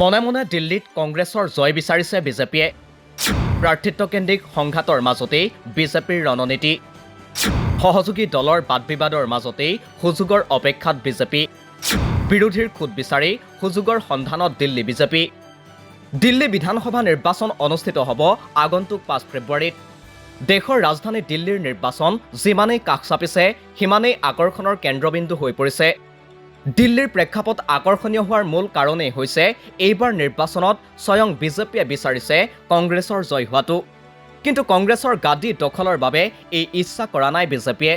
মনে মনে দিল্লীত কংগ্ৰেছৰ জয় বিচাৰিছে বিজেপিয়ে। প্ৰাৰ্থিত্বকেন্দ্ৰিক সংঘাতৰ মাজতেই বিজেপিৰ ৰণনীতি। সহযোগী দলৰ বাদ-বিবাদৰ মাজতেই সুযোগৰ অপেক্ষাত বিজেপি। বিৰোধীৰ খুঁত বিচাৰি সুযোগৰ সন্ধানত দিল্লী বিজেপি। দিল্লী বিধানসভা নিৰ্বাচন অনুষ্ঠিত হ'ব আগন্তুক 5 ফেব্ৰুৱাৰীত। দেশৰ ৰাজধানী দিল্লীৰ নিৰ্বাচন যিমানেই কাষ চাপিছে সিমানেই আকৰ্ষণৰ কেন্দ্ৰবিন্দু হৈ পৰিছে। দিল্লীৰ প্ৰেক্ষাপট আকৰ্ষণীয় হোৱাৰ মূল কাৰণেই হৈছে এইবাৰ নিৰ্বাচনত স্বয়ং বিজেপিয়ে বিচাৰিছে কংগ্ৰেছৰ জয় হোৱাটো। কিন্তু কংগ্ৰেছৰ গাদী দখলৰ বাবে এই ইচ্ছা কৰা নাই বিজেপিয়ে।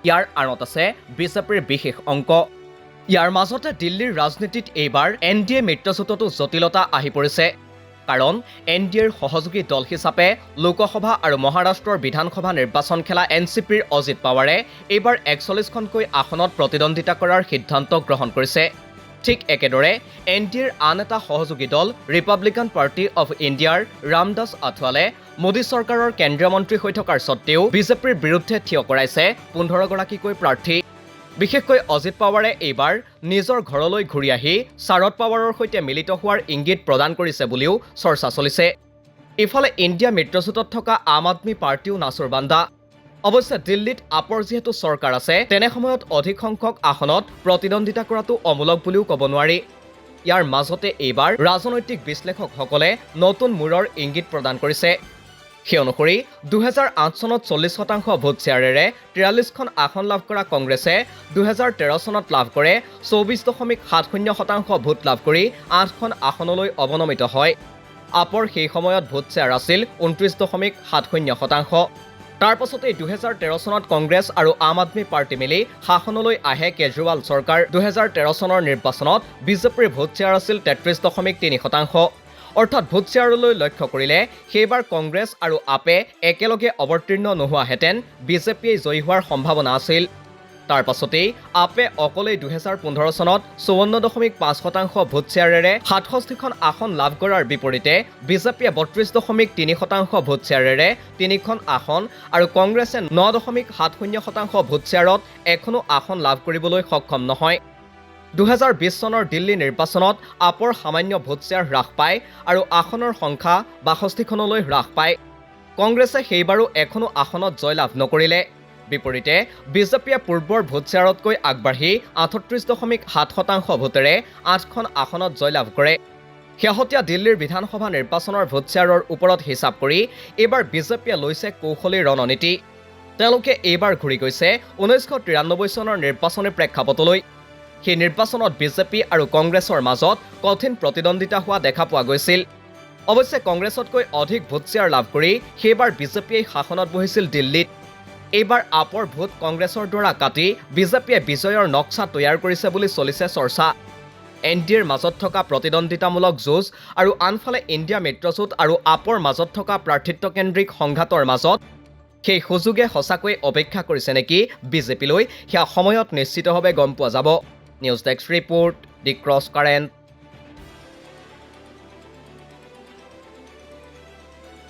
ইয়াৰ আঁৰত আছে বিজেপিৰ বিশেষ অংক। ইয়াৰ মাজতে দিল্লীৰ ৰাজনীতিত এইবাৰ NDA মিত্ৰজোঁটতো জটিলতা আহি পৰিছে। কাৰণ NDAৰ সহযোগী দল হিচাপে লোকসভা আৰু মহাৰাষ্ট্ৰৰ বিধানসভা নিৰ্বাচন খেলা NCPৰ অজিত পাৱাৰে এইবাৰ 41খনকৈ আসনত প্ৰতিদ্বন্দ্বিতা কৰাৰ সিদ্ধান্ত গ্ৰহণ কৰিছে। ঠিক একেদৰে NDAৰ আন এটা সহযোগী দল ৰিপাব্লিকান পাৰ্টি অৱ ইণ্ডিয়াৰ ৰামদাস আথৱালে মোদী চৰকাৰৰ কেন্দ্ৰীয় মন্ত্ৰী হৈ থকাৰ স্বত্তেও বিজেপিৰ বিৰুদ্ধে থিয় কৰাইছে 15গৰাকীকৈ প্ৰাৰ্থী। বিশেষকৈ অজিত পাৱাৰে এইবাৰ নিজৰ ঘৰলৈ ঘূৰি আহি শাৰদ পাৱাৰৰ সৈতে মিলিত হোৱাৰ ইংগিত প্ৰদান কৰিছে বুলিও চৰ্চা চলিছে। ইফালে ইণ্ডিয়া মিত্ৰজোঁটত থকা আম আদমী পাৰ্টিও নাচুৰবান্দা। অৱশ্যে দিল্লীত আপৰ যিহেতু চৰকাৰ আছে তেনে সময়ত অধিক সংখ্যক আসনত প্ৰতিদ্বন্দ্বিতা কৰাটো অমূলক বুলিও ক'ব নোৱাৰি। ইয়াৰ মাজতে এইবাৰ ৰাজনৈতিক বিশ্লেষকসকলে নতুন মূৰৰ ইংগিত প্ৰদান কৰিছে। সেই অনুসৰি 2008 চনত 40% ভোট শ্বেয়াৰেৰে 43খন আসন লাভ কৰা কংগ্ৰেছে 2013 চনত লাভ কৰে 24.70% ভোট লাভ কৰি 8খন আসনলৈ অৱনমিত হয়। আপৰ সেই সময়ত ভোট শ্বেয়াৰ আছিল 29.70%। তাৰ পাছতেই 2013 চনত কংগ্ৰেছ আৰু আম আদমী পাৰ্টি মিলি শাসনলৈ আহে কেজৰিৱাল চৰকাৰ। 2013 চনৰ নিৰ্বাচনত বিজেপিৰ ভোট শ্বেয়াৰ আছিল 33.3%। অৰ্থাৎ ভোট শ্বেয়াৰলৈ লক্ষ্য কৰিলে সেইবাৰ কংগ্ৰেছ আৰু আপে একেলগে অৱতীৰ্ণ নোহোৱাহেঁতেন বিজেপিয়ে জয়ী হোৱাৰ সম্ভাৱনা আছিল। তাৰ পাছতেই আপে অকলেই 2015 চনত 54.5% ভোট শ্বেয়াৰেৰে 67খন আসন লাভ কৰাৰ বিপৰীতে বিজেপিয়ে 32.3% ভোট শ্বেয়াৰেৰে 3খন আসন আৰু কংগ্ৰেছে 9.70% ভোট শ্বেয়াৰত এখনো আসন লাভ কৰিবলৈ সক্ষম নহয়। 2020 চনৰ দিল্লী নিৰ্বাচনত আপৰ সামান্য ভোট শ্বেয়াৰ হ্ৰাস পায় আৰু আসনৰ সংখ্যা 62খনলৈ হ্ৰাস পায়। কংগ্ৰেছে সেইবাৰো এখনো আসনত জয়লাভ নকৰিলে। বিপৰীতে বিজেপিয়ে পূৰ্বৰ ভোট শ্বেয়াৰতকৈ আগবাঢ়ি 38.7% ভোটেৰে 8খন আসনত জয়লাভ কৰে। শেহতীয়া দিল্লীৰ বিধানসভা নিৰ্বাচনৰ ভোট শ্বেয়াৰৰ ওপৰত হিচাপ কৰি এইবাৰ বিজেপিয়ে লৈছে কৌশলী ৰণনীতি। তেওঁলোকে এইবাৰ ঘূৰি গৈছে 1993 চনৰ নিৰ্বাচনী প্ৰেক্ষাপটলৈ। সেই নিৰ্বাচনত বিজেপি আৰু কংগ্ৰেছৰ মাজত কঠিন প্ৰতিদ্বন্দ্বিতা হোৱা দেখা পোৱা গৈছিল। অৱশ্যে কংগ্ৰেছতকৈ অধিক ভোট শ্বেয়াৰ লাভ কৰি সেইবাৰ বিজেপিয়ে শাসনত বহিছিল দিল্লীত। এইবাৰ আপৰ ভোট কংগ্ৰেছৰ দ্বাৰা কাটি বিজেপিয়ে বিজয়ৰ নক্সা তৈয়াৰ কৰিছে বুলি চলিছে চৰ্চা। NDAৰ মাজত থকা প্ৰতিদ্বন্দ্বিতামূলক যুঁজ আৰু আনফালে ইণ্ডিয়া মিত্ৰজোঁট আৰু আপৰ মাজত থকা প্ৰাৰ্থিত্বকেন্দ্ৰিক সংঘাতৰ মাজত সেই সুযোগে সঁচাকৈয়ে অপেক্ষা কৰিছে নেকি বিজেপিলৈ সেয়া সময়ত নিশ্চিতভাৱে গম পোৱা যাব। নিউজ ডেস্ক ৰিপোৰ্ট, দি ক্ৰছ কাৰেণ্ট।